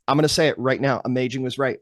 I'm going to say it right now. Amaging was right.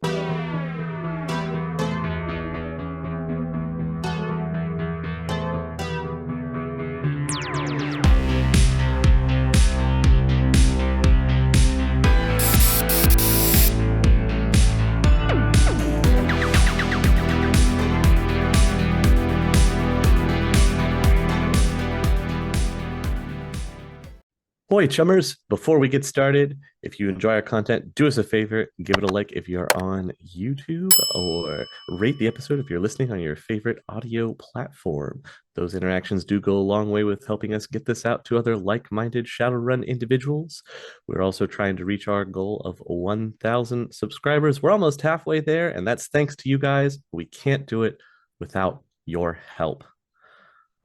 Boy, chummers, before we get started, if you enjoy our content, do us a favor, give it a like if you're on YouTube, or rate the episode if you're listening on your favorite audio platform. Those interactions do go a long way with helping us get this out to other like-minded Shadowrun individuals. We're also trying to reach our goal of 1,000 subscribers. We're almost halfway there, and that's thanks to you guys. We can't do it without your help.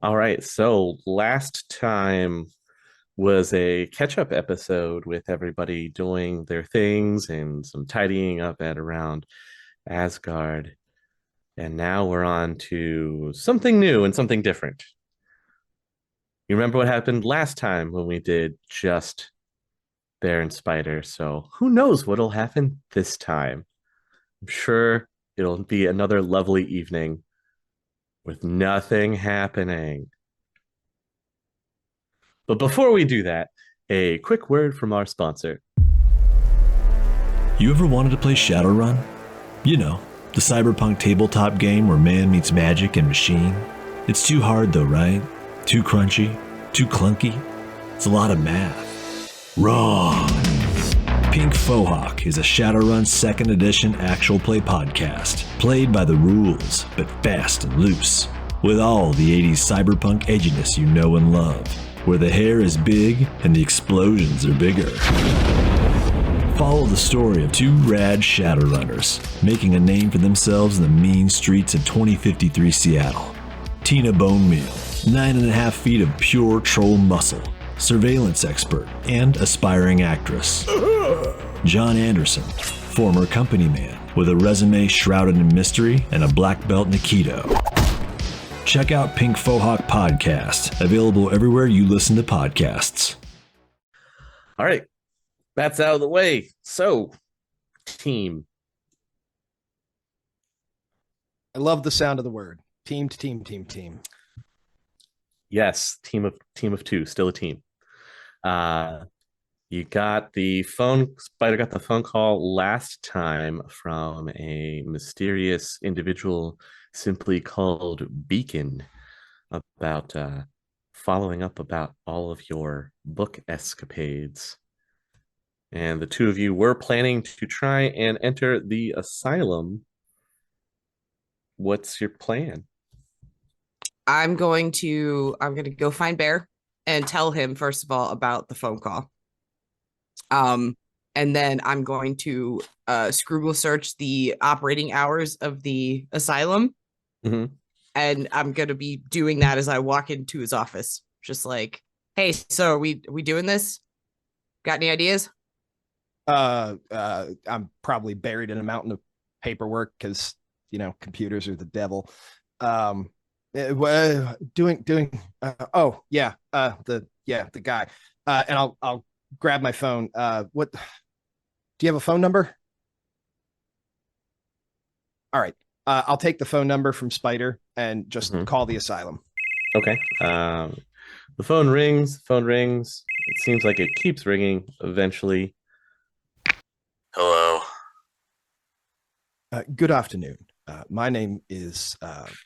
All right, so last time was a catch-up episode with everybody doing their things and some tidying up at around Asgard. And now we're on to something new and something different. You remember what happened last time when we did just Bear and Spider, so who knows what'll happen this time. I'm sure it'll be another lovely evening with nothing happening. But before we do that, a quick word from our sponsor. You ever wanted to play Shadowrun? You know, the cyberpunk tabletop game where man meets magic and machine. It's too hard though, right? Too crunchy? Too clunky? It's a lot of math. Wrong! Pink Fohawk is a Shadowrun 2nd edition actual play podcast, played by the rules, but fast and loose, with all the 80s cyberpunk edginess you know and love, where the hair is big and the explosions are bigger. Follow the story of two rad Shadowrunners making a name for themselves in the mean streets of 2053 Seattle. Tina Bonemeal, 9.5 feet of pure troll muscle, surveillance expert, and aspiring actress. John Anderson, former company man with a resume shrouded in mystery and a black belt Nikito. Check out Pink Fohawk Podcast, available everywhere you listen to podcasts. All right, that's out of the way. So, team. I love the sound of the word. Team to team, team, team. Yes, team of two, still a team. You got the phone, Spider got the phone call last time from a mysterious individual simply called Beacon about following up about all of your book escapades. And the two of you were planning to try and enter the Asylum. What's your plan? I'm going to go find Bear and tell him, first of all, about the phone call. And then I'm going to Google search the operating hours of the Asylum. Mm-hmm. And I'm going to be doing that as I walk into his office. Just like, hey, so are we doing this? Got any ideas? I'm probably buried in a mountain of paperwork because, computers are the devil. The guy. And I'll grab my phone. What? Do you have a phone number? All right. I'll take the phone number from Spider and just call the Asylum. Okay. The phone rings. It seems like it keeps ringing eventually. Hello. Good afternoon. My name is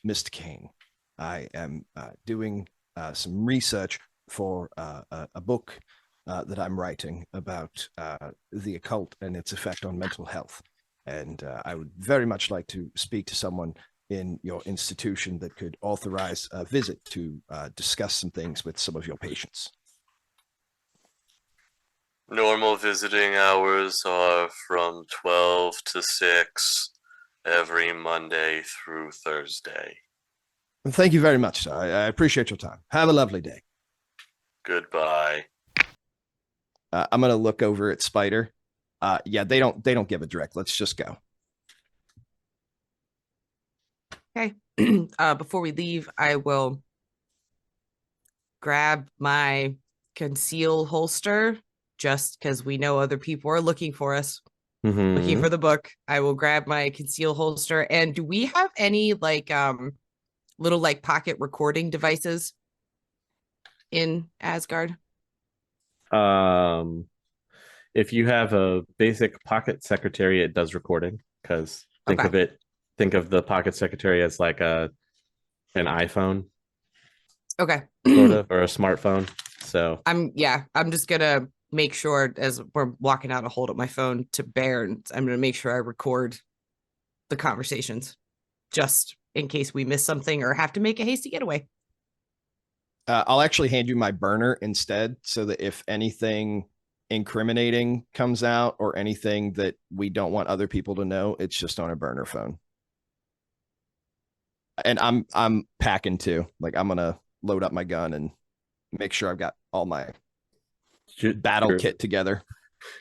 Mr. Kane. I am doing some research for a book that I'm writing about the occult and its effect on mental health. And I would very much like to speak to someone in your institution that could authorize a visit to discuss some things with some of your patients. Normal visiting hours are from 12 to 6 every Monday through Thursday. Thank you very much, sir. I appreciate your time. Have a lovely day. Goodbye. I'm going to look over at Spider. They don't give a direct. Let's just go. Okay. Before we leave, I will grab my conceal holster just because we know other people are looking for us. looking Mhm. for the book. I will grab my conceal holster. And do we have any like little like pocket recording devices in Asgard? Um, if you have a basic pocket secretary, it does recording because Okay. think of the pocket secretary as like an iPhone Okay. sort of or a smartphone. So I'm just gonna make sure as we're walking out, to hold up my phone to Bear, and I'm gonna make sure I record the conversations just in case we miss something or have to make a hasty getaway. I'll actually hand you my burner instead, so that if anything incriminating comes out or anything that we don't want other people to know, it's just on a burner phone. And I'm packing too. Like I'm gonna load up my gun and make sure I've got all my battle your, kit together.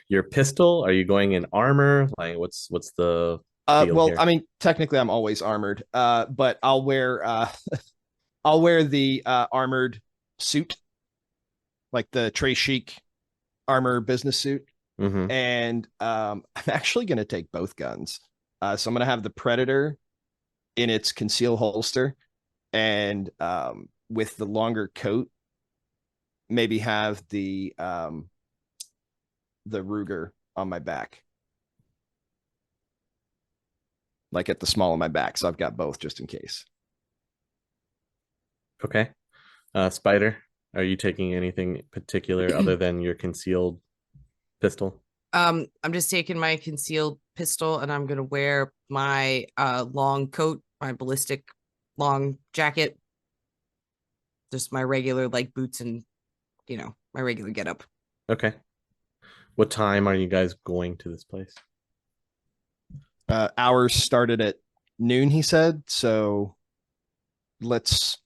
your pistol, are you going in armor? Like what's the deal Well, here? I mean, technically I'm always armored. But I'll wear I'll wear the armored suit, like the Trey Chic armor business suit. Mhm. And I'm actually going to take both guns. So I'm going to have the Predator in its conceal holster, and with the longer coat, maybe have the Ruger on my back, like at the small of my back. So I've got both just in case. Okay. Spider, are you taking anything particular other than your concealed pistol? I'm just taking my concealed pistol and I'm gonna wear my long coat, my ballistic long jacket, just my regular like boots and my regular getup. Okay. What time are you guys going to this place? Hours started at noon, he said. So let's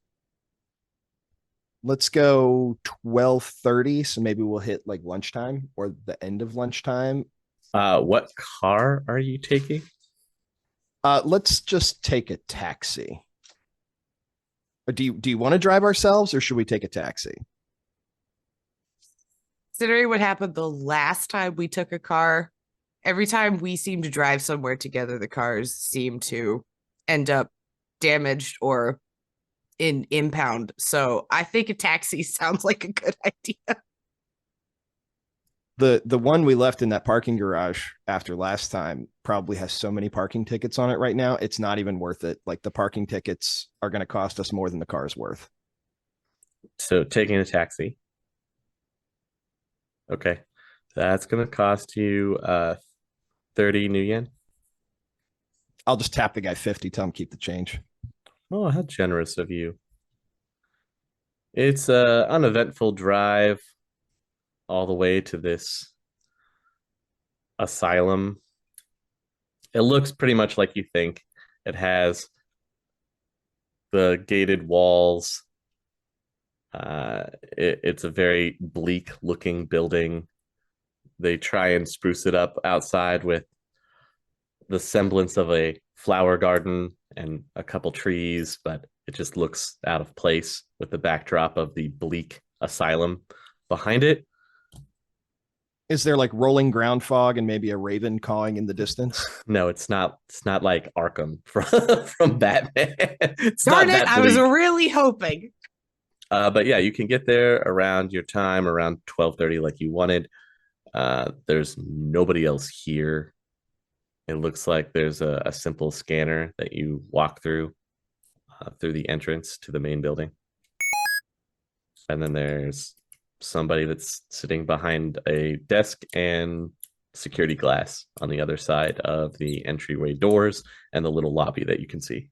go 12:30. So maybe we'll hit like lunchtime or the end of lunchtime. What car are you taking? Let's just take a taxi. Do you want to drive ourselves, or should we take a taxi? Considering what happened the last time we took a car, every time we seem to drive somewhere together, the cars seem to end up damaged or in impound. So I think a taxi sounds like a good idea. The one we left in that parking garage after last time probably has so many parking tickets on it right now. It's not even worth it. Like the parking tickets are going to cost us more than the car's worth. So taking a taxi. Okay. That's gonna cost you 30 new yen. I'll just tap the guy 50, tell him keep the change. Oh, how generous of you. It's a uneventful drive all the way to this asylum. It looks pretty much like you think. It has the gated walls. It's a very bleak looking building. They try and spruce it up outside with the semblance of a flower garden and a couple trees, but it just looks out of place with the backdrop of the bleak asylum behind it. Is there like rolling ground fog and maybe a raven cawing in the distance? No, it's not. It's not like Arkham from Batman. It's Darn not it, that I was bleak. really hoping. But yeah, you can get there around your time, around 12:30, like you wanted. There's nobody else here. It looks like there's a simple scanner that you walk through the entrance to the main building. And then there's somebody that's sitting behind a desk and security glass on the other side of the entryway doors and the little lobby that you can see.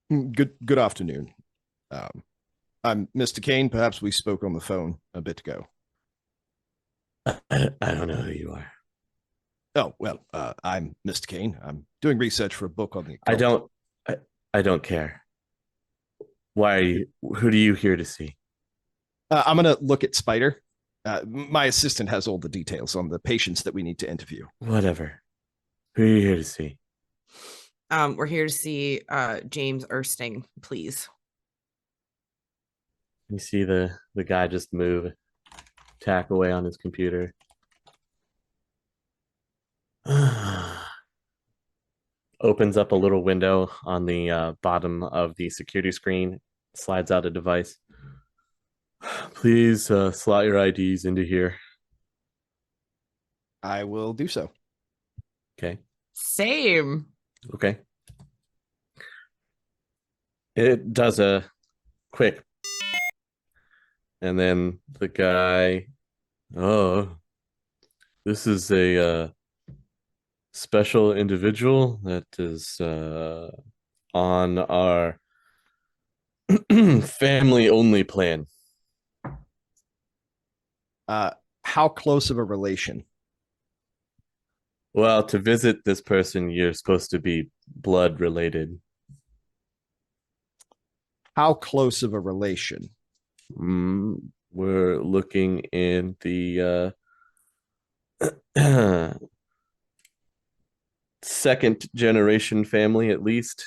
Good afternoon. I'm Mr. Kane. Perhaps we spoke on the phone a bit ago. I don't know who you are. Oh, well, I'm Mr. Kane. I'm doing research for a book on the occult. I don't care. Why are you? Who do you here to see? I'm going to look at Spider. My assistant has all the details on the patients that we need to interview. Whatever. Who are you here to see? We're here to see James Ersting, please. You see the guy just move, tack away on his computer. Opens up a little window on the bottom of the security screen, slides out a device. Please slot your IDs into here. I will do so. Okay. Same. Okay. It does a quick, and then the guy, oh, this is a special individual that is on our family only plan. How close of a relation? Well, to visit this person, you're supposed to be blood related. How close of a relation? We're looking in the second generation family, at least.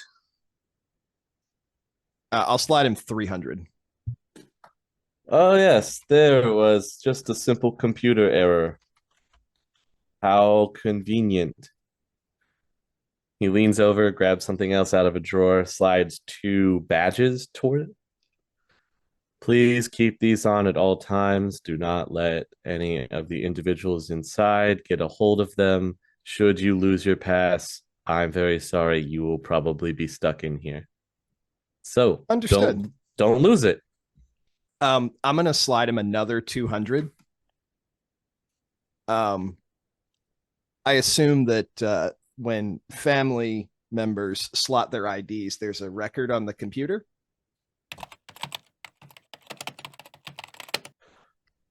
I'll slide him 300. Oh, yes, there was just a simple computer error. How convenient. He leans over, grabs something else out of a drawer, slides 2 badges toward it. Please keep these on at all times. Do not let any of the individuals inside get a hold of them. Should you lose your pass, I'm very sorry. You will probably be stuck in here. So Understood. Don't lose it. I'm gonna slide him another 200. I assume that when family members slot their IDs, there's a record on the computer.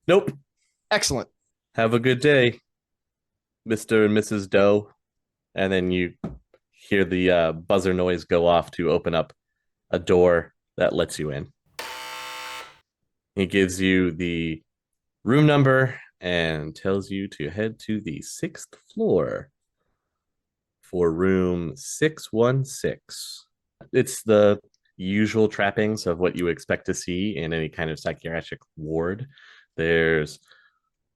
Nope. Excellent. Have a good day, Mr. and Mrs. Doe. And then you hear the buzzer noise go off to open up a door that lets you in. He gives you the room number and tells you to head to the 6th floor for room 616. It's the usual trappings of what you expect to see in any kind of psychiatric ward. There's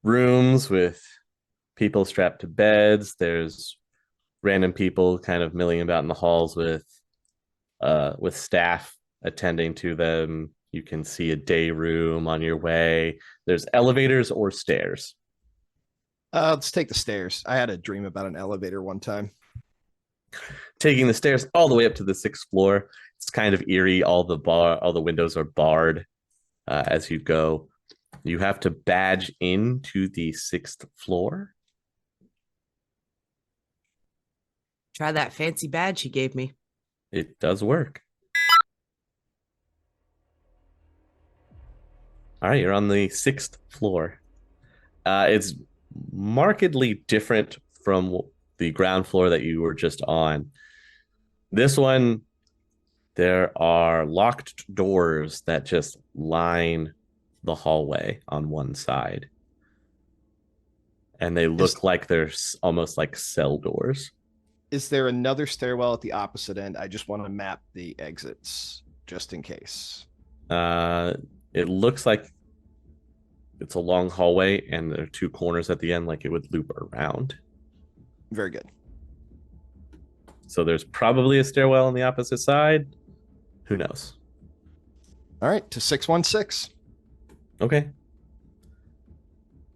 rooms with people strapped to beds. There's random people kind of milling about in the halls with staff attending to them. You can see a day room on your way. There's elevators or stairs. Let's take the stairs. I had a dream about an elevator one time. Taking the stairs all the way up to the 6th floor. It's kind of eerie. All the windows are barred as you go. You have to badge into the 6th floor. Try that fancy badge he gave me. It does work. All right, you're on the 6th floor. It's markedly different from the ground floor that you were just on. This one, there are locked doors that just line the hallway on one side. And they look like they're almost like cell doors. Is there another stairwell at the opposite end? I just want to map the exits just in case. It looks like it's a long hallway and there are 2 corners at the end, like it would loop around. Very good. So there's probably a stairwell on the opposite side. Who knows? All right, to 616. Okay.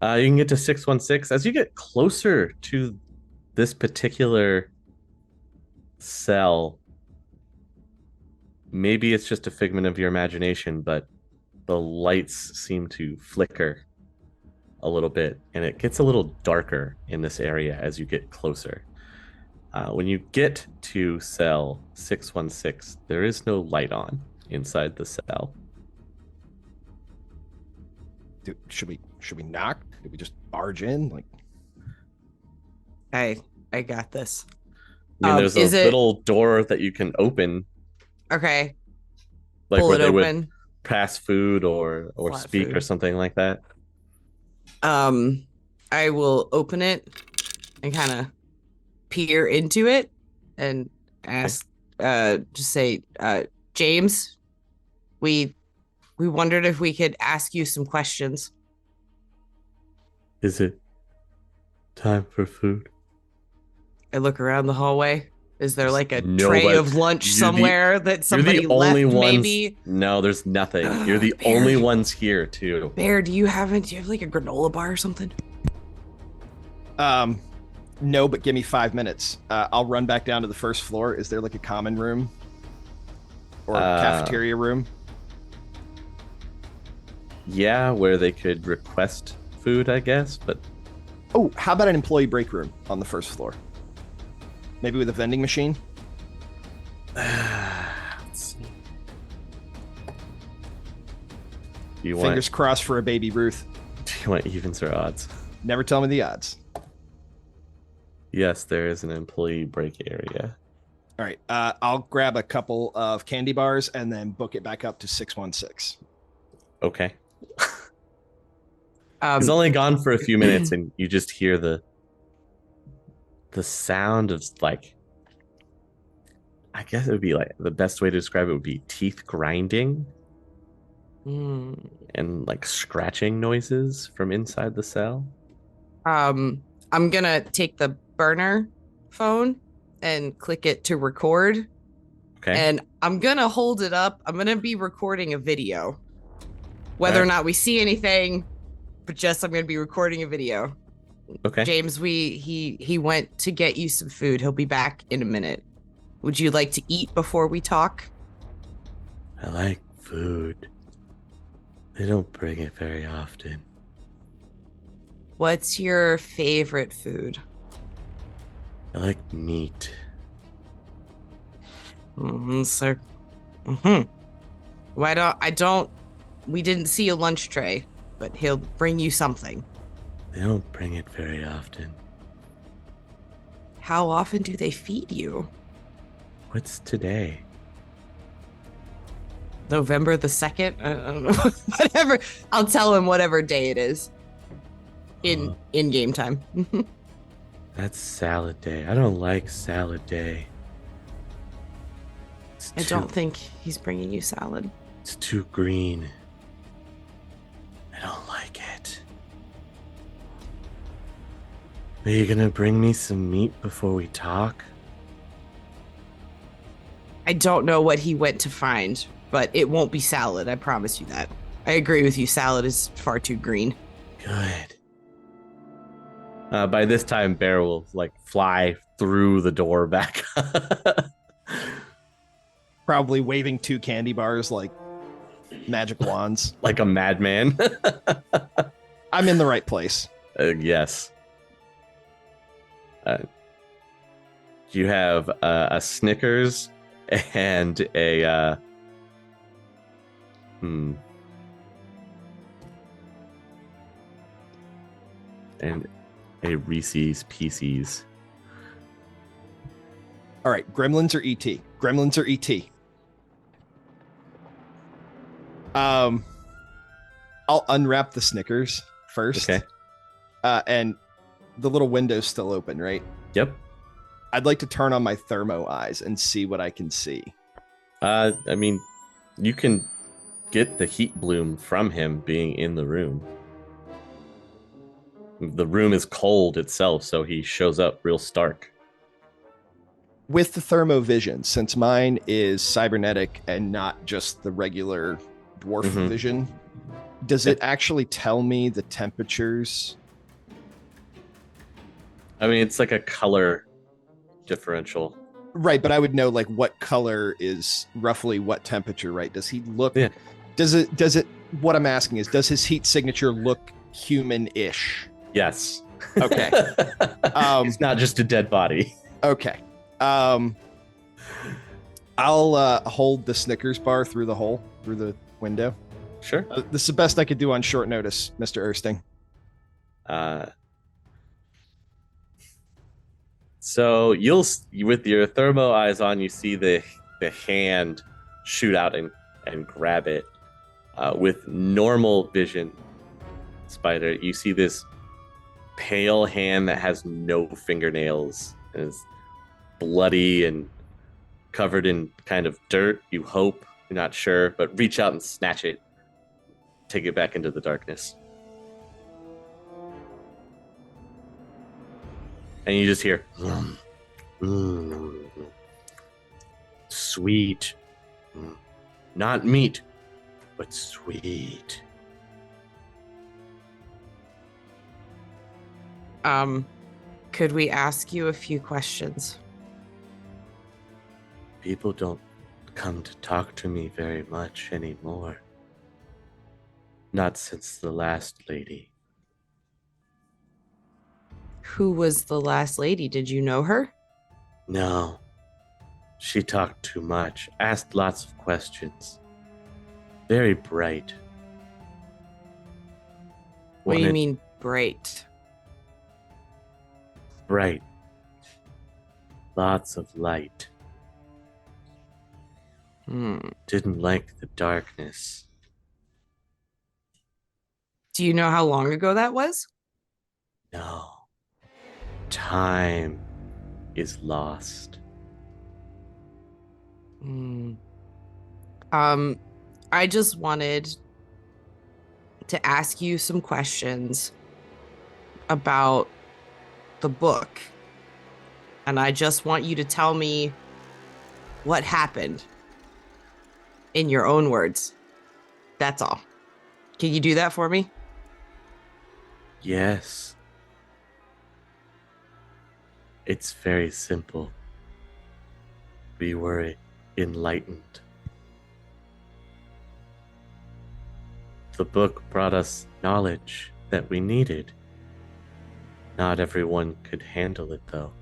You can get to 616. As you get closer to this particular cell, maybe it's just a figment of your imagination, but the lights seem to flicker a little bit, and it gets a little darker in this area as you get closer. When you get to cell 616, there is no light on inside the cell. Should we knock? Did we just barge in? Like, I got this. I mean, there's a little door that you can open. Okay. Like Pull where it they open. would pass food or speak food. or something like that. I will open it and kind of peer into it and ask, just say, James, we wondered if we could ask you some questions. Is it time for food? I look around the hallway. Is there like a tray Nobody- of lunch you're the- somewhere that somebody You're the only left? ones. Maybe. No, there's nothing. You're the Bear. only ones here too. Bear, do you have like a granola bar or something? No, but give me 5 minutes. I'll run back down to the first floor. Is there like a common room or cafeteria room? Yeah, where they could request food, I guess. But Oh, how about an employee break room on the first floor? Maybe with a vending machine? let's see. Do you Fingers crossed for a baby Ruth. Do you want evens or odds? Never tell me the odds. Yes, there is an employee break area. All right. I'll grab a couple of candy bars and then book it back up to 616. Okay. He's only gone for a few minutes, and you just hear the sound of, like, I guess it would be like the best way to describe it would be teeth grinding and like scratching noises from inside the cell. I'm gonna take the burner phone and click it to record. Okay. And I'm gonna hold it up. I'm gonna be recording a video. Whether or not we see anything, but just I'm gonna be recording a video. Okay. James, he went to get you some food. He'll be back in a minute. Would you like to eat before we talk? I like food. They don't bring it very often. What's your favorite food? I like meat. Sir. We didn't see a lunch tray, but he'll bring you something. They don't bring it very often. How often do they feed you? What's today? November the 2nd? I don't know. Whatever. I'll tell him whatever day it is. In game time. That's salad day. I don't like salad day. I don't think he's bringing you salad. It's too green. I don't like it. Are you gonna bring me some meat before we talk? I don't know what he went to find, but it won't be salad. I promise you that. I agree with you. Salad is far too green. Good. By this time, Bear will like fly through the door back. Probably waving 2 candy bars like magic wands. Like a madman. I'm in the right place. Yes. You have a Snickers and a and a Reese's Pieces. All right, Gremlins or ET? Gremlins or ET? I'll unwrap the Snickers first. Okay. And the little window's still open, right? Yep. I'd like to turn on my thermo eyes and see what I can see. I mean, you can get the heat bloom from him being in the room. The room is cold itself, so he shows up real stark. With the thermovision, since mine is cybernetic and not just the regular dwarf vision, does it actually tell me the temperatures? I mean, it's like a color differential. Right, but I would know like what color is roughly what temperature, right? Does he look does it what I'm asking is, does his heat signature look human-ish? Yes. Okay. It's not just a dead body. Okay. I'll hold the Snickers bar through the window. Sure. This is the best I could do on short notice, Mr. Ersting. So you'll, with your thermo eyes on, you see the hand shoot out and grab it. With normal vision, Spider, you see this pale hand that has no fingernails and is bloody and covered in kind of dirt. You hope, you're not sure, but reach out and snatch it. Take it back into the darkness. And you just hear Mm. Sweet. Not meat, but sweet. Could we ask you a few questions? People don't come to talk to me very much anymore. Not since the last lady. Who was the last lady? Did you know her? No. She talked too much, asked lots of questions. Very bright. What do you Wanted mean bright? bright. Lots of light. Didn't like the darkness. Do you know how long ago that was? No. Time is lost. I just wanted to ask you some questions about the book. And I just want you to tell me what happened in your own words. That's all. Can you do that for me? Yes. It's very simple. We were enlightened. The book brought us knowledge that we needed. Not everyone could handle it, though.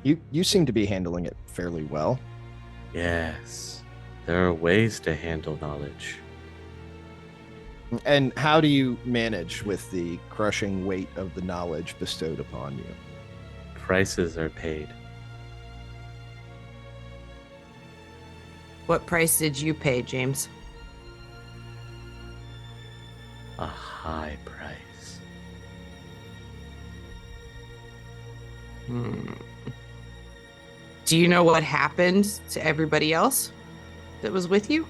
You seem to be handling it fairly well. Yes, there are ways to handle knowledge. And how do you manage with the crushing weight of the knowledge bestowed upon you? Prices are paid. What price did you pay, James? A high price. Do you know what happened to everybody else that was with you?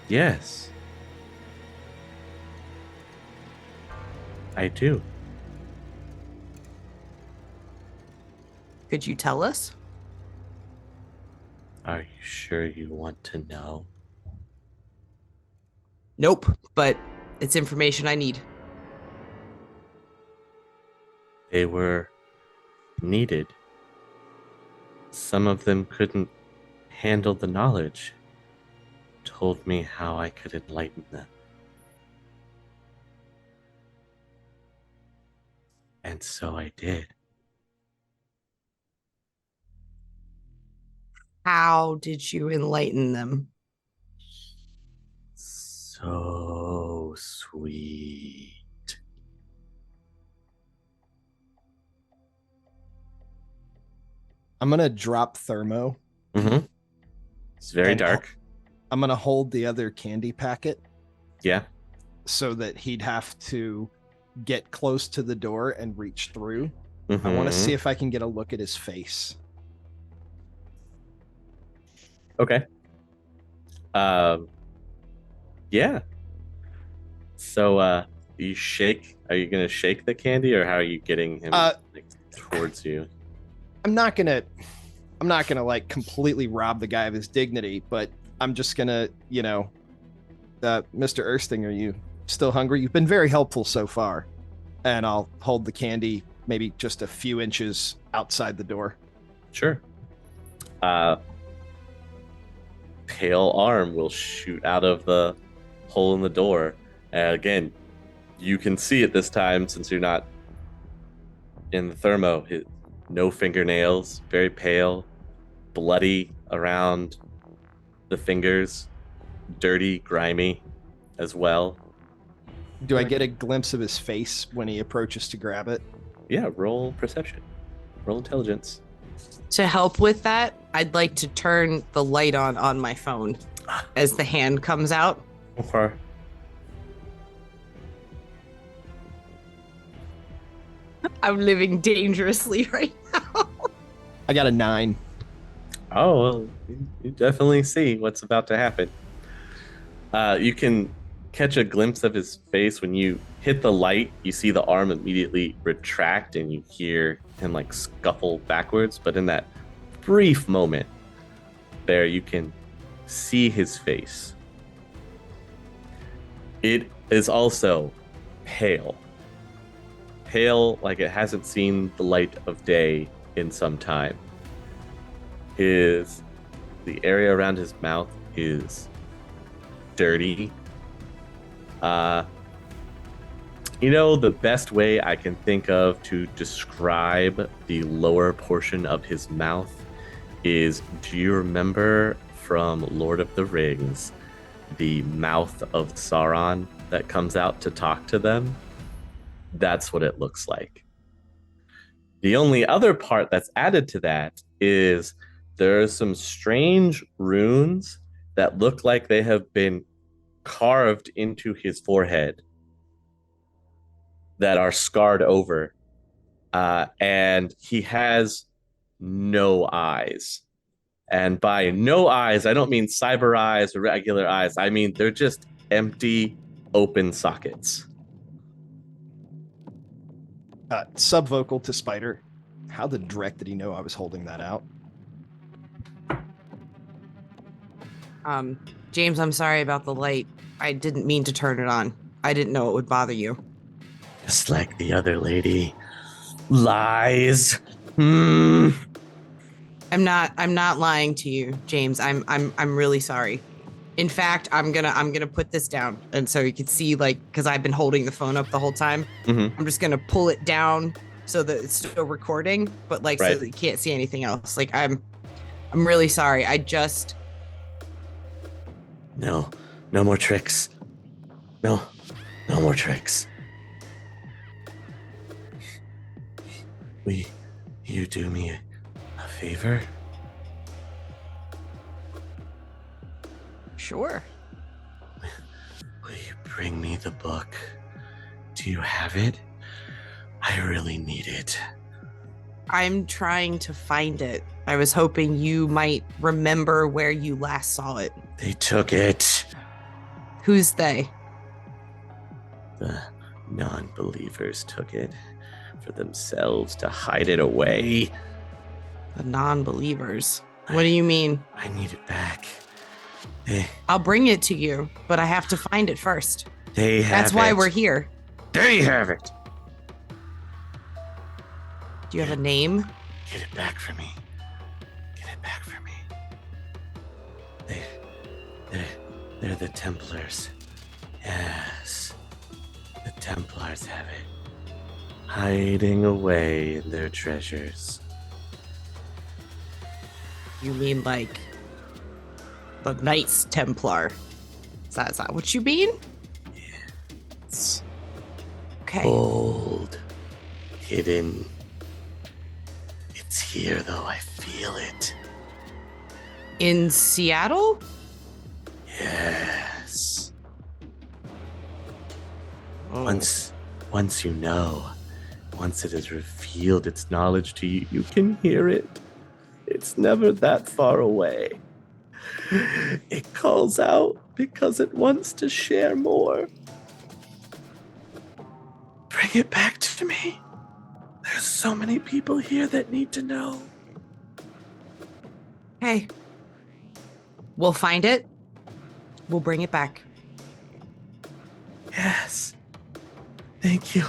Yes. I do. Could you tell us? Are you sure you want to know? Nope, but it's information I need. They were needed. Some of them couldn't handle the knowledge. Told me how I could enlighten them. And so I did. How did you enlighten them? So sweet. I'm gonna drop Thermo. Mm-hmm. It's very And dark. I'm gonna hold the other candy packet Yeah. so that he'd have to get close to the door and reach through. I want to Mhm. see if I can get a look at his face. Okay. Yeah. So, you shake. Are you gonna shake the candy, or how are you getting him like, towards you? I'm not gonna like completely rob the guy of his dignity, but I'm just gonna, Mr. Ersting, are you still hungry? You've been very helpful so far. And I'll hold the candy maybe just a few inches outside the door. Sure. Pale arm will shoot out of the hole in the door. Again, you can see it this time since you're not in the thermo. No fingernails, very pale, bloody around the fingers, dirty, grimy as well. Do I get a glimpse of his face when he approaches to grab it? Yeah, roll perception. Roll intelligence. To help with that, I'd like to turn the light on my phone as the hand comes out. Okay. I'm living dangerously right now. I got a 9. Oh, well, you definitely see what's about to happen. You can catch a glimpse of his face. When you hit the light, you see the arm immediately retract and you hear him like scuffle backwards. But in that brief moment there, you can see his face. It is also pale. Pale like it hasn't seen the light of day in some time. The area around his mouth is dirty. The best way I can think of to describe the lower portion of his mouth is, do you remember from Lord of the Rings, the mouth of Sauron that comes out to talk to them? That's what it looks like. The only other part that's added to that is there's some strange runes that look like they have been carved into his forehead that are scarred over. And he has no eyes. And by no eyes, I don't mean cyber eyes or regular eyes. I mean, they're just empty, open sockets. Subvocal to Spider. How the dreck did he know I was holding that out? James, I'm sorry about the light. I didn't mean to turn it on. I didn't know it would bother you. Just like the other lady. Lies. I'm not lying to you, James. I'm really sorry. In fact, I'm gonna put this down, and so you can see, like, because I've been holding the phone up the whole time. Mm-hmm. I'm just gonna pull it down so that it's still recording, but like Right. so that you can't see anything else. Like I'm really sorry. No more tricks. No more tricks. Will you do me a favor? Sure. Will you bring me the book? Do you have it? I really need it. I'm trying to find it. I was hoping you might remember where you last saw it. They took it. Who's they? The non-believers took it for themselves to hide it away. The non-believers. What do you mean? I need it back. I'll bring it to you, but I have to find it first. They have That's why it. we're here. They have it. Do you have a name? Get it back for me. Get it back for me. They're the Templars. Yes. The Templars have it. Hiding away in their treasures. You mean like the Knights Templar? Is that what you mean? It's Okay. old. Hidden. It's here though, I feel it. In Seattle? Yes. Oh. Once you know, once it has revealed its knowledge to you, you can hear it. It's never that far away. It calls out because it wants to share more. Bring it back to me. There's so many people here that need to know. Hey. We'll find it. We'll bring it back. Yes. Thank you.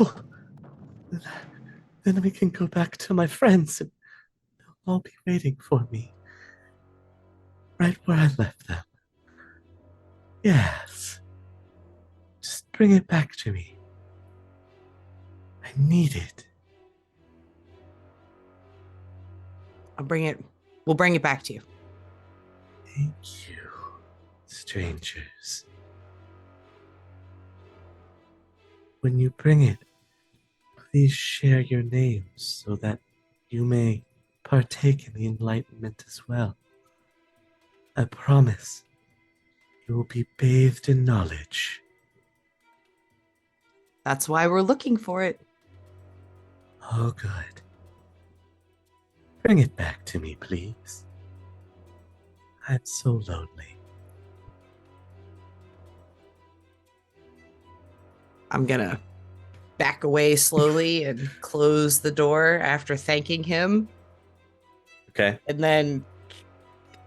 Then we can go back to my friends and they'll all be waiting for me. Right where I left them. Yes. Just bring it back to me. I need it. We'll bring it back to you. Thank you, strangers. When you bring it, please share your names so that you may partake in the enlightenment as well. I promise you will be bathed in knowledge. That's why we're looking for it. Oh, good. Bring it back to me, please. I'm so lonely. I'm gonna back away slowly and close the door after thanking him. Okay. And then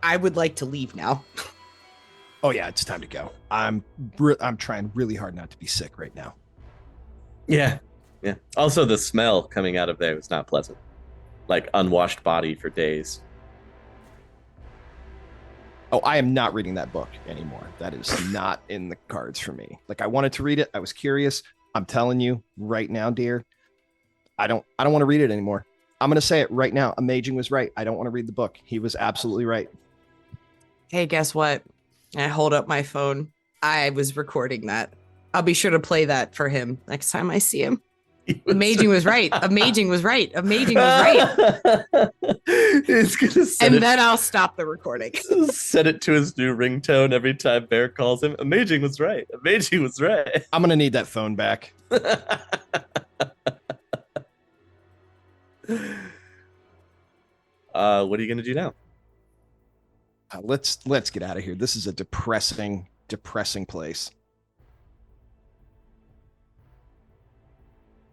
I would like to leave now. Oh yeah, it's time to go. I'm trying really hard not to be sick right now. Yeah. Yeah. Also, the smell coming out of there was not pleasant. Like unwashed body for days. Oh, I am not reading that book anymore. That is not in the cards for me. Like, I wanted to read it. I was curious. I'm telling you right now, dear, I don't want to read it anymore. I'm going to say it right now. Amaging was right. I don't want to read the book. He was absolutely right. Hey, guess what? I hold up my phone. I was recording that. I'll be sure to play that for him next time I see him. Amaging was right. Amaging was right. Amaging was right. It's gonna set And then I'll stop the recording. set it to his new ringtone every time Bear calls him. Amaging was right. Amaging was right. I'm going to need that phone back. What are you gonna do now? Let's get out of here. This is a depressing place.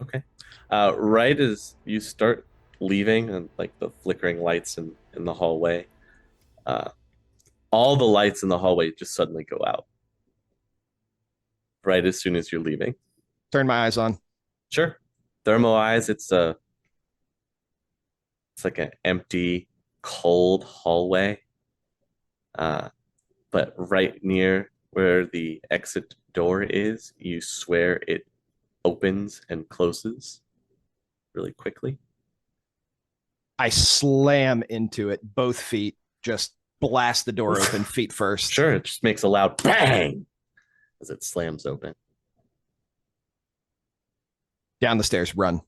Okay. Right as you start leaving, and like the flickering lights in the hallway, all the lights in the hallway just suddenly go out. Right as soon as you're leaving. Turn my eyes on. Sure. Thermo eyes. It's like an empty, cold hallway. But right near where the exit door is, you swear it opens and closes really quickly. I slam into it, both feet, just blast the door open, feet first. Sure, it just makes a loud bang as it slams open. Down the stairs, run.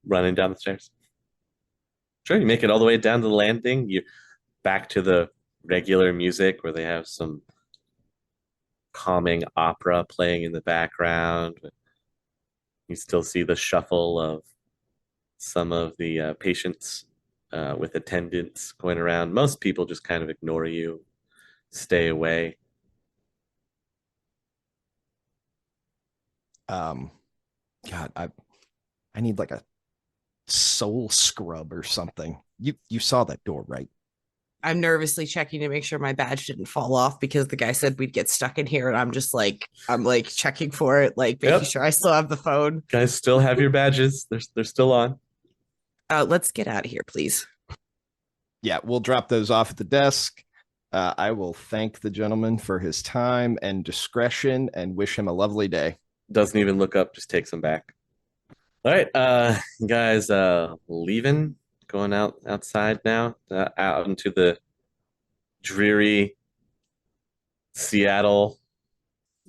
Running down the stairs. Sure, you make it all the way down to the landing. You back to the regular music where they have some calming opera playing in the background. You still see the shuffle of some of the patients with attendants going around. Most people just kind of ignore you, stay away. God, I need like a soul scrub or something. You saw that door, right? I'm nervously checking to make sure my badge didn't fall off because the guy said we'd get stuck in here, and I'm checking for it, like making sure I still have the phone. Guys still have your badges. They're still on. Let's get out of here, please. Yeah, we'll drop those off at the desk. I will thank the gentleman for his time and discretion and wish him a lovely day. Doesn't even look up, just takes them back. All right, guys, leaving, going outside now, out into the dreary Seattle.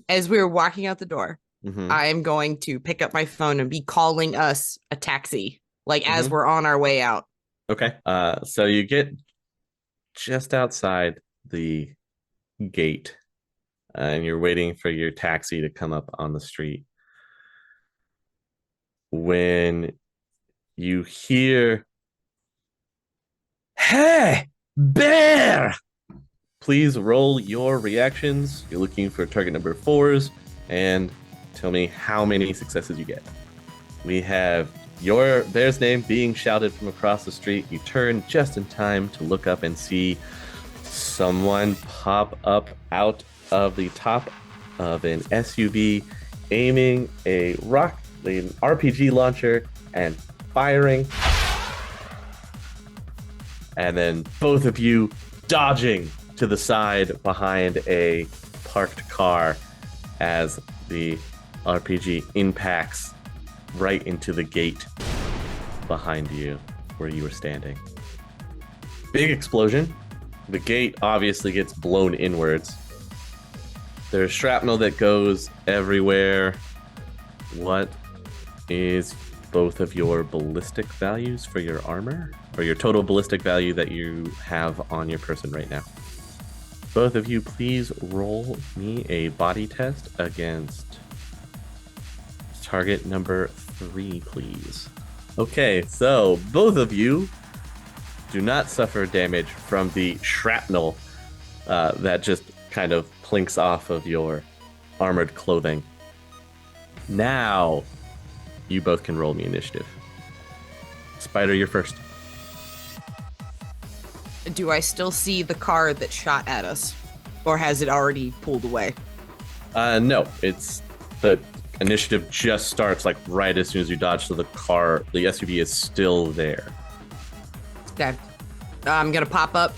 As we were walking out the door, I am going to pick up my phone and be calling us a taxi, as we're on our way out. Okay, so you get just outside the gate, and you're waiting for your taxi to come up on the street. When you hear, "Hey, Bear!" Please roll your reactions. You're looking for target number 4s, and tell me how many successes you get. We have your Bear's name being shouted from across the street. You turn just in time to look up and see someone pop up out of the top of an SUV, aiming an RPG launcher and firing. And then both of you dodging to the side behind a parked car as the RPG impacts right into the gate behind you where you were standing. Big explosion. The gate obviously gets blown inwards. There's shrapnel that goes everywhere. What is both of your ballistic values for your armor, or your total ballistic value that you have on your person right now? Both of you, please roll me a body test against target number 3, please. Okay, so both of you do not suffer damage from the shrapnel that just kind of plinks off of your armored clothing. Now, you both can roll me initiative. Spider, you're first. Do I still see the car that shot at us? Or has it already pulled away? No, it's the initiative just starts like right as soon as you dodge, so the SUV is still there. Okay. I'm going to pop up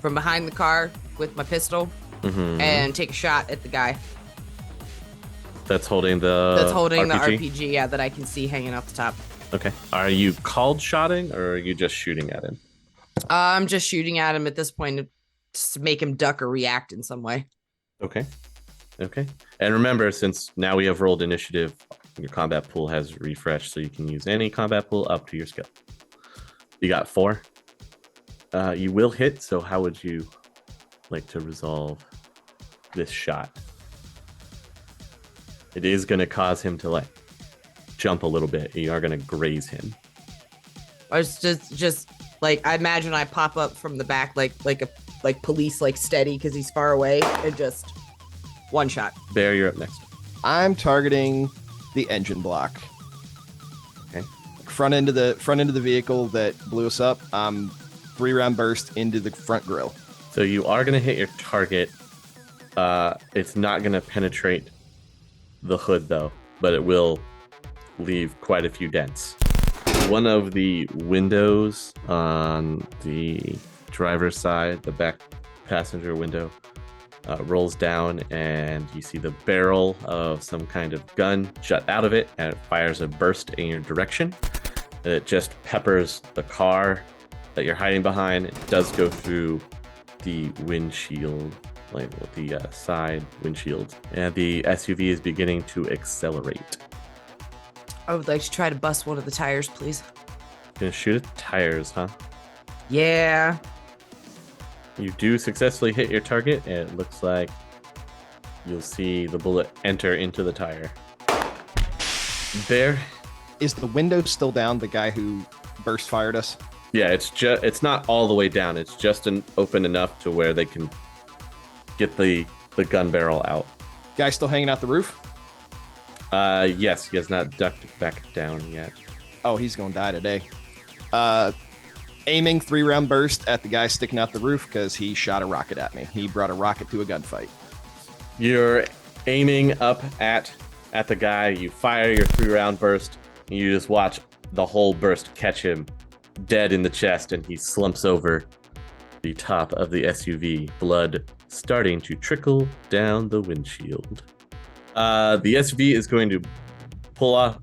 from behind the car with my pistol and take a shot at the guy. That's holding the RPG, yeah, that I can see hanging off the top. Okay. Are you called shotting or are you just shooting at him? I'm just shooting at him at this point to make him duck or react in some way. Okay. And remember, since now we have rolled initiative, your combat pool has refreshed, so you can use any combat pool up to your skill. You got 4. You will hit, so how would you like to resolve this shot? It is going to cause him to jump a little bit. You are going to graze him. I was just like, I imagine I pop up from the back like police, like steady because he's far away, and just one shot. Bear, you're up next. I'm targeting the engine block. Okay. Front end of the vehicle that blew us up. 3-round burst into the front grille. So you are going to hit your target. It's not going to penetrate the hood though, but it will leave quite a few dents. One of the windows on the driver's side, the back passenger window, rolls down, and you see the barrel of some kind of gun shut out of it, and it fires a burst in your direction. And it just peppers the car that you're hiding behind. It does go through the windshield, like the side windshield, and the SUV is beginning to accelerate. I would like to try to bust one of the tires, please. Gonna shoot at tires, huh? Yeah. You do successfully hit your target, and it looks like you'll see the bullet enter into the tire. There. Is the window still down? The guy who burst fired us? Yeah, it's not all the way down. It's just open enough to where they can get the gun barrel out. Guy still hanging out the roof? Yes, he has not ducked back down yet. Oh, he's gonna die today. Aiming 3-round burst at the guy sticking out the roof because he shot a rocket at me. He brought a rocket to a gunfight. You're aiming up at the guy. You fire your 3-round burst, and you just watch the whole burst catch him dead in the chest, and he slumps over the top of the SUV, blood starting to trickle down the windshield. The SUV is going to pull off,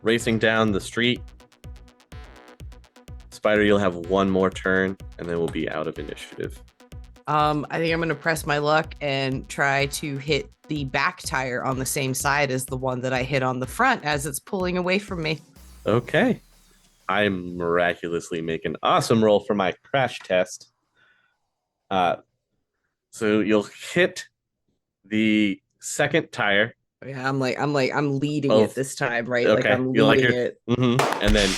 racing down the street. Spider, you'll have one more turn, and then we'll be out of initiative. I think I'm going to press my luck and try to hit the back tire on the same side as the one that I hit on the front as it's pulling away from me. Okay. I miraculously make an awesome roll for my crash test. So you'll hit the second tire. Yeah, I'm leading it this time, right? Okay. Like I'm leading it. And then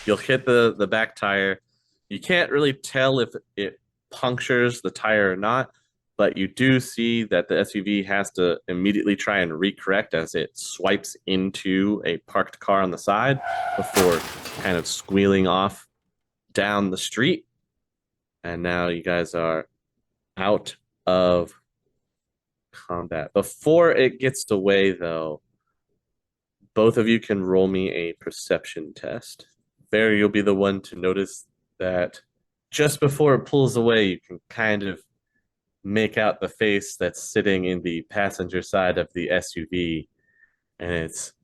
you'll hit the back tire. You can't really tell if it punctures the tire or not, but you do see that the SUV has to immediately try and recorrect as it swipes into a parked car on the side before kind of squealing off down the street. And now you guys are out of combat. Before it gets away, though, both of you can roll me a perception test. Barry, you'll be the one to notice that just before it pulls away, you can kind of make out the face that's sitting in the passenger side of the SUV, and it's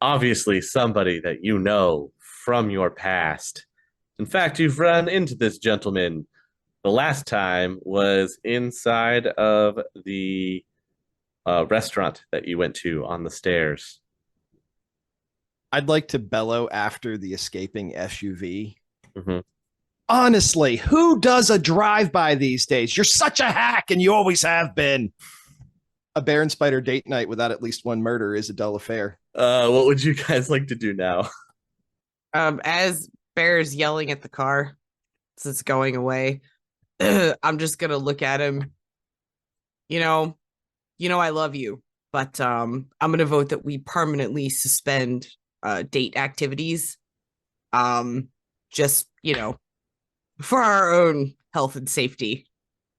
obviously somebody that you know from your past. In fact, you've run into this gentleman. The last time was inside of the restaurant that you went to on the stairs. I'd like to bellow after the escaping SUV. Mm-hmm. Honestly, who does a drive-by these days? You're such a hack, and you always have been. A bear and spider date night without at least one murder is a dull affair. What would you guys like to do now? As Bear's yelling at the car as it's going away, I'm just gonna look at him. You know, you know I love you, but I'm gonna vote that we permanently suspend date activities. Just, for our own health and safety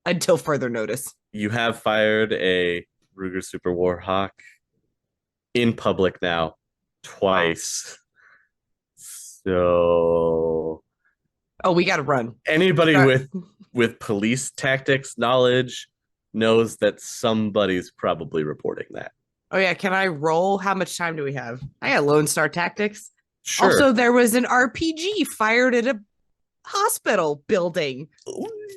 until further notice. You have fired a Ruger Super Warhawk in public now twice. So Oh, we gotta run. anybody with police tactics knowledge knows that somebody's probably reporting that. Oh yeah, can I roll? How much time do we have? I got Lone Star Tactics. Sure. Also, there was an RPG fired at a hospital building.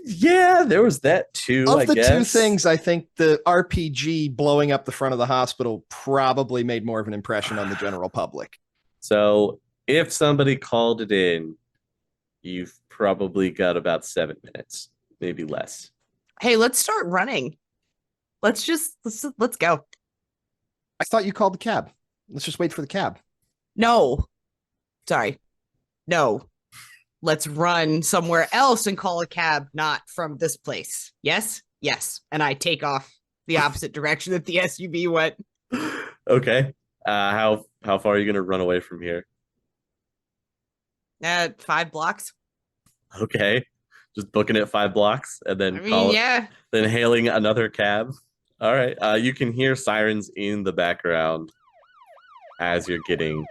Yeah, there was that too. Of the guess. two things, I think the RPG blowing up the front of the hospital probably made more of an impression on the general public. So if somebody called it in, you've probably got about 7 minutes, maybe less. Hey, let's start running. Let's go. I thought you called the cab. Let's just wait for the cab. No. Sorry. No. Let's run somewhere else and call a cab, not from this place. Yes? Yes. And I take off the opposite direction that the SUV went. Okay. How far are you gonna run away from here? 5 blocks. Okay. Just booking it 5 blocks and then then hailing another cab. All right. You can hear sirens in the background as you're getting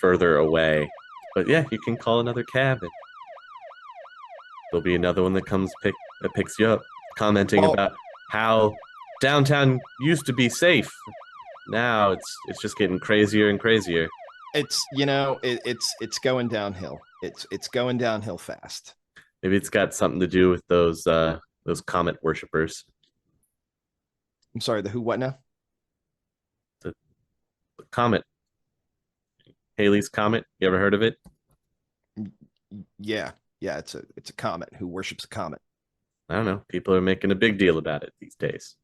further away. But yeah, you can call another cab and there'll be another one that picks you up, commenting about how downtown used to be safe. Now it's just getting crazier and crazier. It's it's going downhill. It's going downhill fast. Maybe it's got something to do with those comet worshippers. I'm sorry, the who what now? The comet. Haley's Comet. You ever heard of it? Yeah, it's a comet who worships a comet. I don't know. People are making a big deal about it these days.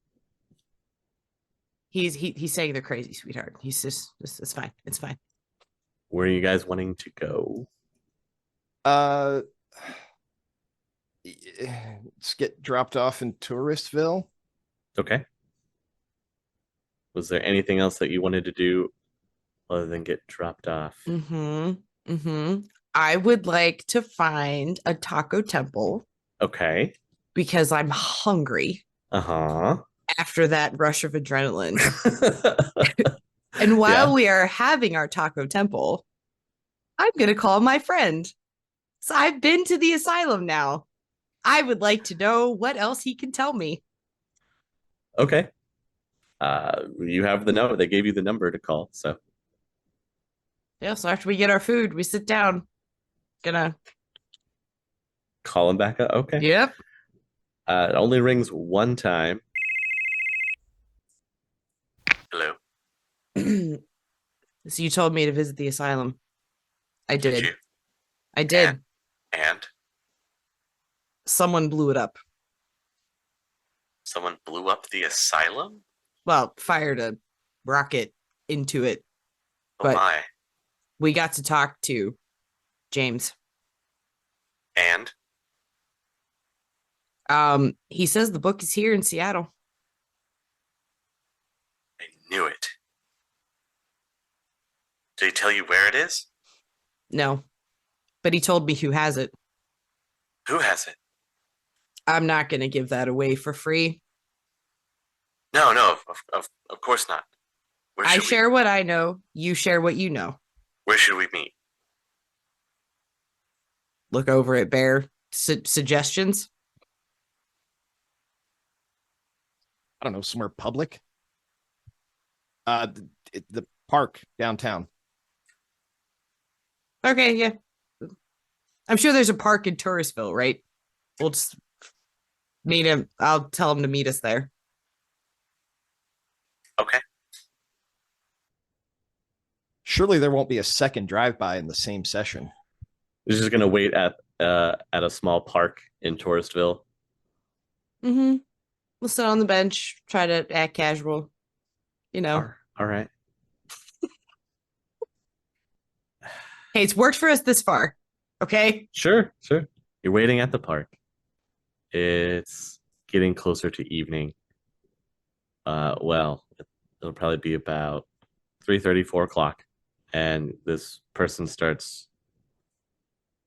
He's saying they're crazy, sweetheart. He's just it's fine. It's fine. Where are you guys wanting to go? Let's get dropped off in Touristville. Okay. Was there anything else that you wanted to do other than get dropped off? I would like to find a taco temple. Okay. Because I'm hungry. After that rush of adrenaline. And while we are having our taco temple, I'm going to call my friend. So I've been to the asylum now. I would like to know what else he can tell me. Okay. You have the number. They gave you the number to call, so. Yeah, so after we get our food, we sit down. Gonna call him back up. Okay. Yep. It only rings one time. Hello. So you told me to visit the asylum. I did. You? I did. And? Someone blew it up. Someone blew up the asylum? Well, fired a rocket into it. Oh but my. We got to talk to James. And? He says the book is here in Seattle. I knew it. Did he tell you where it is? No. But he told me who has it. Who has it? I'm not going to give that away for free. No, of course not. I share what I know. You share what you know. Where should we meet? Look over at Bear. Suggestions? I don't know, somewhere public. The park downtown. Okay, yeah. I'm sure there's a park in Touristville, right? We'll just meet him. I'll tell him to meet us there. Okay. Surely there won't be a second drive-by in the same session. He's just gonna wait at a small park in Touristville. We'll sit on the bench, try to act casual. You know. All right. Hey, it's worked for us this far. Okay? Sure. You're waiting at the park. It's getting closer to evening. Well, it'll probably be about 3:30, 4 o'clock, and this person starts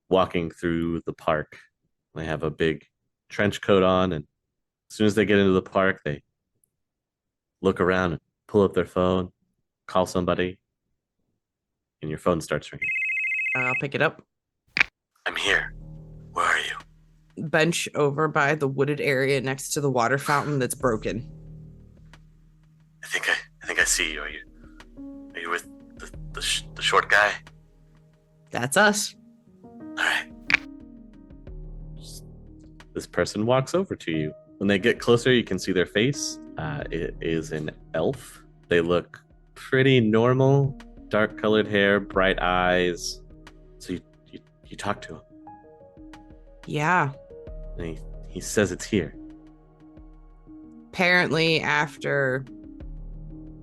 walking through the park. They have a big trench coat on, and as soon as they get into the park, they look around and pull up their phone, call somebody, and your phone starts ringing. I'll pick it up. I'm here. Where are you? Bench over by the wooded area next to the water fountain that's broken. I think I see you. Are you with the short guy? That's us. All right. This person walks over to you. When they get closer, you can see their face. It is an elf. They look pretty normal. Dark colored hair, bright eyes. So you talk to him. Yeah. And he says it's here. Apparently, after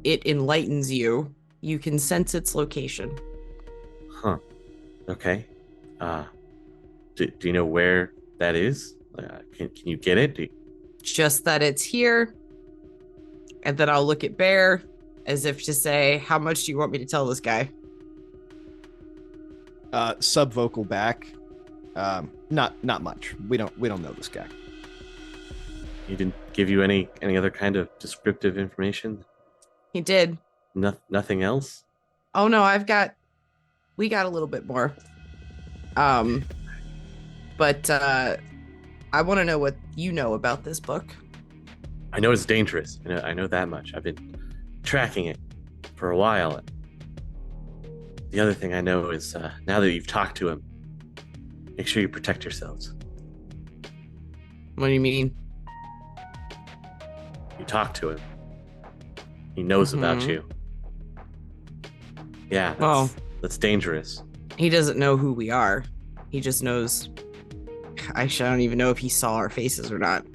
it enlightens you, you can sense its location. Huh. Okay. Do you know where that is? Can you get it? Just that it's here. And then I'll look at Bear as if to say, how much do you want me to tell this guy? Subvocal back. Not much. We don't know this guy. He didn't give you any other kind of descriptive information? He did. Nothing else? Oh no, we got a little bit more. But I want to know what you know about this book. I know it's dangerous. I know that much. I've been tracking it for a while. The other thing I know is now that you've talked to him, make sure you protect yourselves. What do you mean? You talk to him. He knows about you. Yeah, that's dangerous. He doesn't know who we are. He just knows. I don't even know if he saw our faces or not.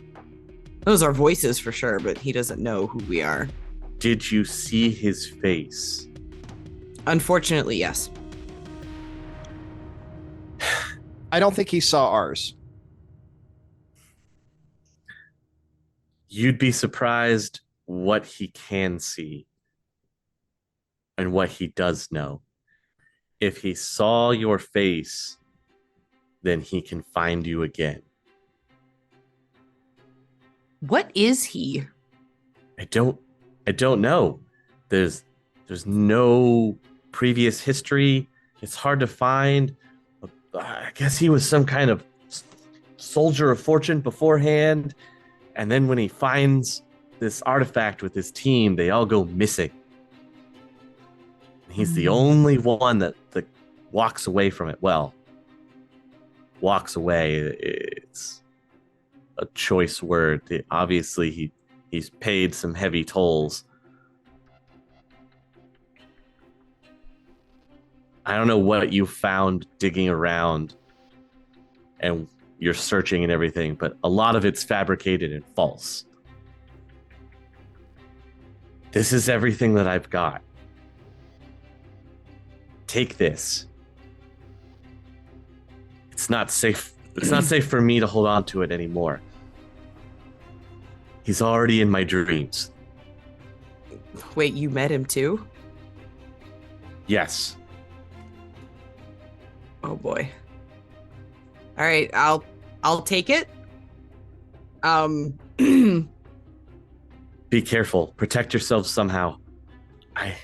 Those are voices for sure, but he doesn't know who we are. Did you see his face? Unfortunately, yes. I don't think he saw ours. You'd be surprised what he can see and what he does know. If he saw your face, then he can find you again. What is he? I don't know. There's no previous history. It's hard to find. I guess he was some kind of soldier of fortune beforehand, and then when he finds this artifact with his team, they all go missing. He's the only one that walks away from it. Well, walks away. It's a choice word. Obviously, he's paid some heavy tolls. I don't know what you found digging around and you're searching and everything, but a lot of it's fabricated and false. This is everything that I've got. Take this. It's not safe. It's not safe for me to hold on to it anymore. He's already in my dreams. Wait, you met him too? Yes. Oh boy. All right, I'll take it. Be careful. Protect yourself somehow. I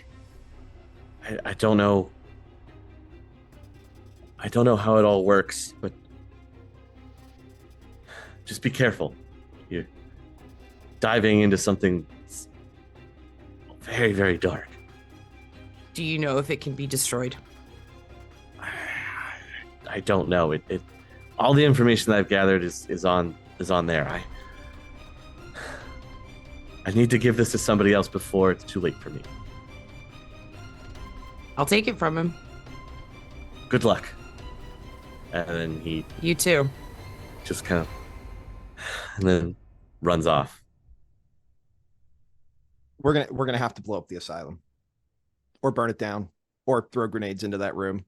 don't know. I don't know how it all works, but just be careful. You're diving into something very, very dark. Do you know if it can be destroyed? I don't know. It all the information that I've gathered is on there. I need to give this to somebody else before it's too late for me. I'll take it from him. Good luck. And then he You too. just kind of and then runs off. We're gonna have to blow up the asylum, or burn it down, or throw grenades into that room.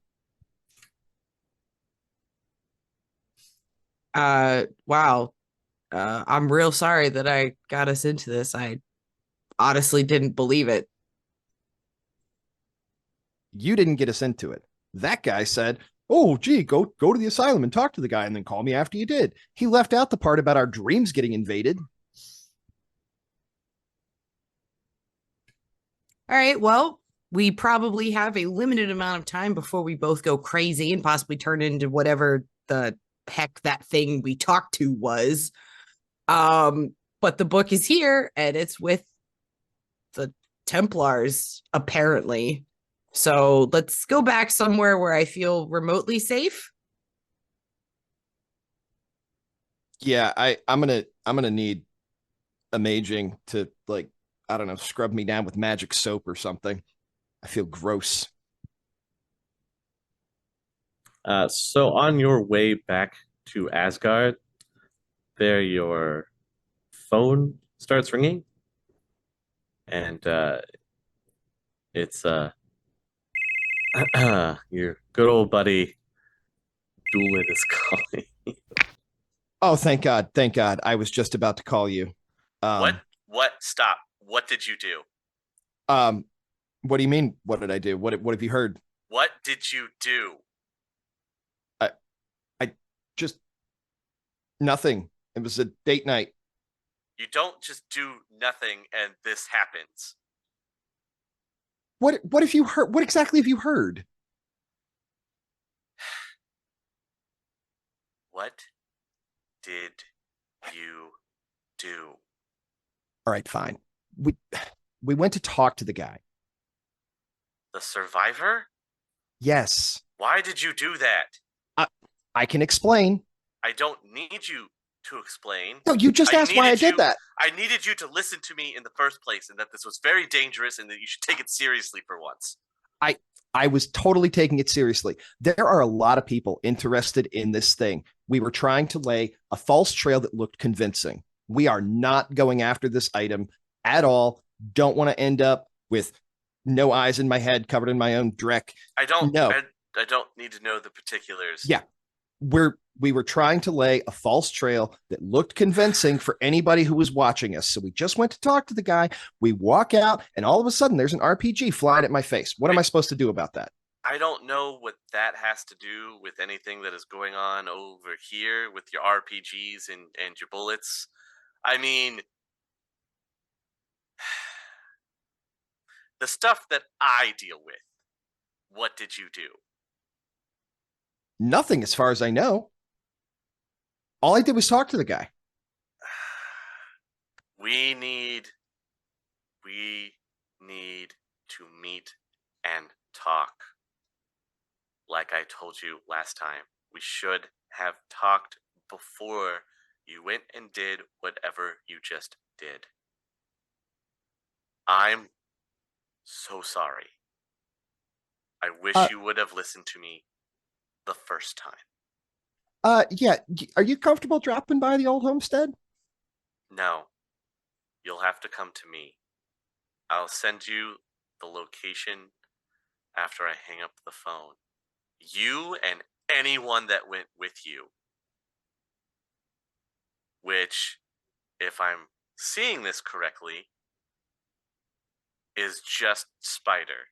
Wow. I'm real sorry that I got us into this. I honestly didn't believe it. You didn't get us into it. That guy said, "Oh, gee, go to the asylum and talk to the guy, and then call me after you did." He left out the part about our dreams getting invaded. All right, well, we probably have a limited amount of time before we both go crazy and possibly turn into whatever the heck that thing we talked to was. But the book is here and it's with the Templars, apparently. So let's go back somewhere where I feel remotely safe. Yeah, I'm gonna need Amaging to, like, I don't know, scrub me down with magic soap or something. I feel gross. So on your way back to Asgard, there your phone starts ringing, and it's your good old buddy Doolin is calling. Oh, thank God, thank God. I was just about to call you. What? Stop. What did you do? What do you mean? What did I do? What have you heard? What did you do? I just nothing. It was a date night. You don't just do nothing and this happens. What have you heard? What exactly have you heard? What did you do? All right, fine. We went to talk to the guy. The survivor? Yes. Why did you do that? I can explain. I don't need you to explain. No, you just asked why I did that. I needed you to listen to me in the first place and that this was very dangerous and that you should take it seriously for once. I was totally taking it seriously. There are a lot of people interested in this thing. We were trying to lay a false trail that looked convincing. We are not going after this item at all. Don't want to end up with no eyes in my head, covered in my own Drek. I don't need to know the particulars. Yeah. We were trying to lay a false trail that looked convincing for anybody who was watching us. So we just went to talk to the guy. We walk out, and all of a sudden, there's an RPG flying at my face. What am I supposed to do about that? I don't know what that has to do with anything that is going on over here with your RPGs and your bullets. I mean, the stuff that I deal with. What did you do? Nothing, as far as I know. All I did was talk to the guy. We need to meet and talk. Like I told you last time, we should have talked before you went and did whatever you just did. I'm so sorry. I wish you would have listened to me the first time. Yeah. Are you comfortable dropping by the old homestead? No. You'll have to come to me. I'll send you the location after I hang up the phone. You and anyone that went with you. Which, if I'm seeing this correctly, is just Spider.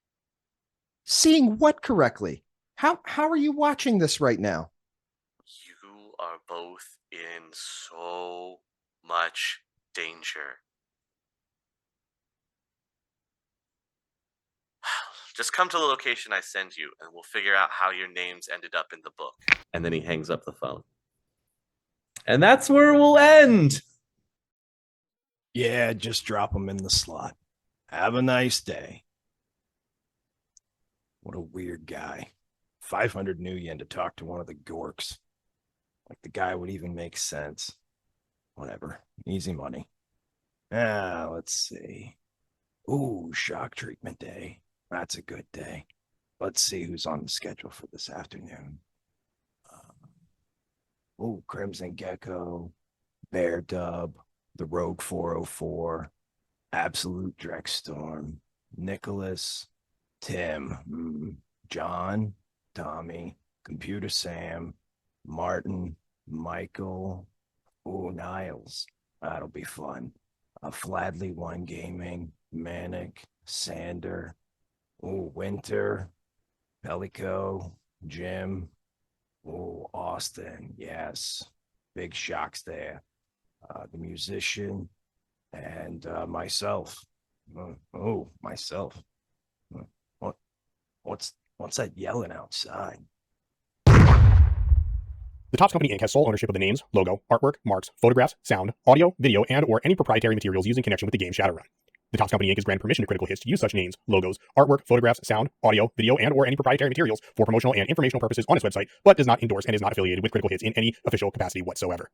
Seeing what correctly? How are you watching this right now? You are both in so much danger. Just come to the location I send you, and we'll figure out how your names ended up in the book. And then he hangs up the phone. And that's where we'll end. Yeah, just drop them in the slot. Have a nice day. What a weird guy. 500 new yen to talk to one of the Gorks. Like the guy would even make sense. Whatever. Easy money. Let's see. Ooh, shock treatment day. That's a good day. Let's see who's on the schedule for this afternoon. Crimson Gecko, Bear Dub, the Rogue 404, Absolute Drekstorm, Nicholas, Tim, John, Tommy, Computer Sam, Martin, Michael, Niles. That'll be fun. Fladley One Gaming, Manic, Sander, Winter, Pelico, Jim, Austin, yes. Big shocks there. The musician, and myself. Myself. What's that yelling outside? The Topps Company Inc. has sole ownership of the names, logo, artwork, marks, photographs, sound, audio, video, and or any proprietary materials used in connection with the game Shadowrun. The Topps Company Inc. has granted permission to Critical Hits to use such names, logos, artwork, photographs, sound, audio, video, and or any proprietary materials for promotional and informational purposes on its website, but does not endorse and is not affiliated with Critical Hits in any official capacity whatsoever.